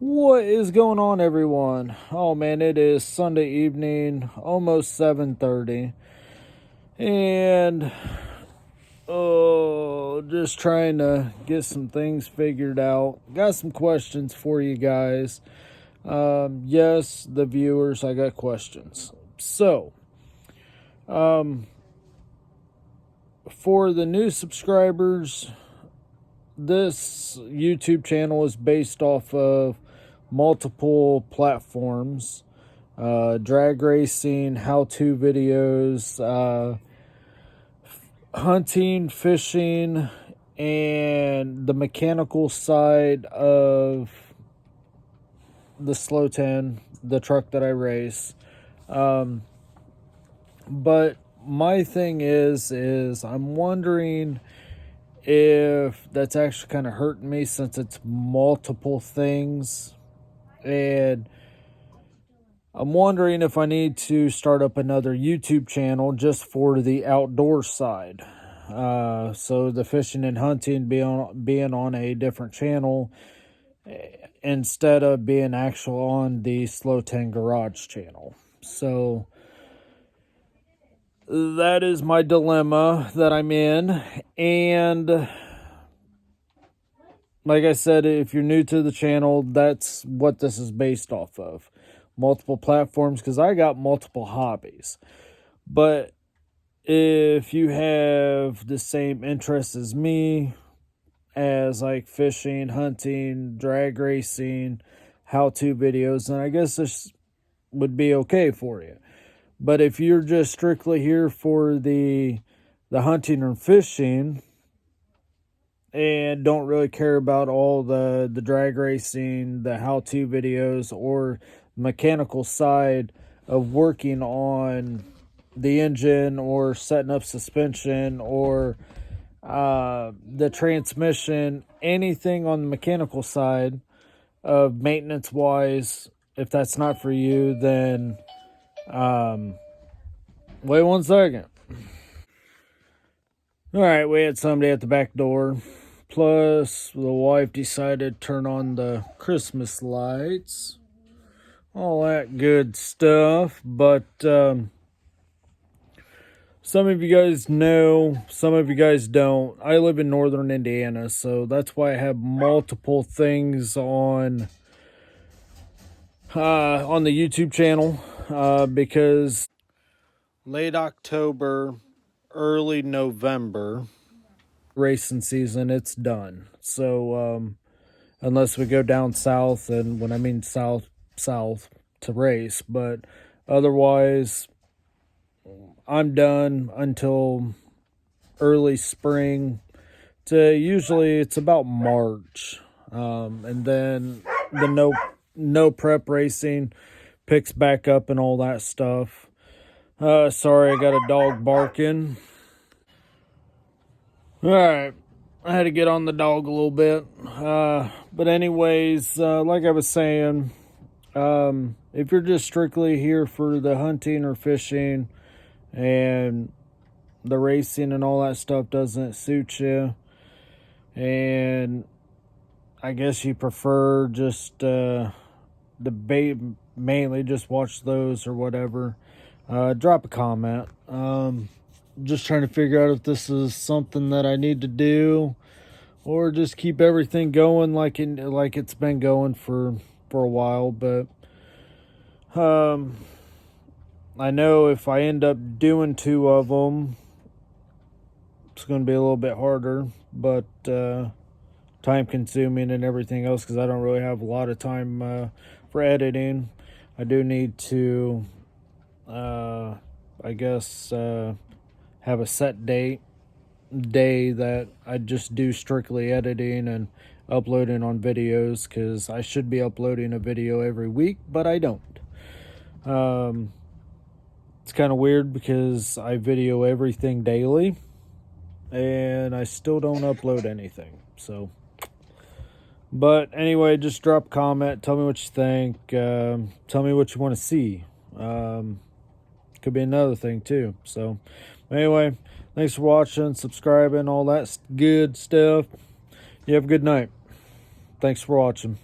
What is going on, everyone? Oh man, it is Sunday evening, almost 7:30, and just trying to get some things figured out. Got some questions for you guys. Yes, the viewers, I got questions. So, for the new subscribers, this YouTube channel is based off of multiple platforms, drag racing, how-to videos, hunting, fishing, and the mechanical side of the Slow 10, the truck that I race. But my thing is I'm wondering if that's actually kind of hurting me, since it's multiple things, and I'm wondering if I need to start up another YouTube channel just for the outdoor side. So the fishing and hunting being on a different channel instead of being actual on the Slow 10 Garage channel. So that is my dilemma that I'm in. And like I said, if you're new to the channel, that's what this is based off of. Multiple platforms, because I got multiple hobbies. But if you have the same interests as me, as like fishing, hunting, drag racing, how-to videos, then I guess this would be okay for you. But if you're just strictly here for the hunting and fishing, and don't really care about all the drag racing, the how-to videos, or mechanical side of working on the engine or setting up suspension or the transmission, anything on the mechanical side of maintenance wise, if that's not for you, then wait 1 second. All right, we had somebody at the back door. Plus, the wife decided to turn on the Christmas lights. All that good stuff. But some of you guys know, some of you guys don't. I live in northern Indiana, so that's why I have multiple things on the YouTube channel, because late October, early November, racing season, it's done. So unless we go down south, and when I mean south to race, but otherwise I'm done until early spring to usually it's about March. And then the no prep racing picks back up and all that stuff. Sorry, I got a dog barking. All right, I had to get on the dog a little bit. But anyways, like I was saying, if you're just strictly here for the hunting or fishing and the racing and all that stuff doesn't suit you, and I guess you prefer just mainly just watch those or whatever, drop a comment. Just trying to figure out if this is something that I need to do, or just keep everything going like it's been going for a while. But I know if I end up doing 2 of them, it's going to be a little bit harder, but time consuming and everything else, because I don't really have a lot of time for editing. I do need to I guess have a set day that I just do strictly editing and uploading on videos, because I should be uploading a video every week, but I don't. It's kind of weird because I video everything daily and I still don't upload anything. So, but anyway, just drop a comment, tell me what you think, tell me what you want to see. Could be another thing too. So anyway, thanks for watching, subscribing, all that good stuff. You have a good night. Thanks for watching.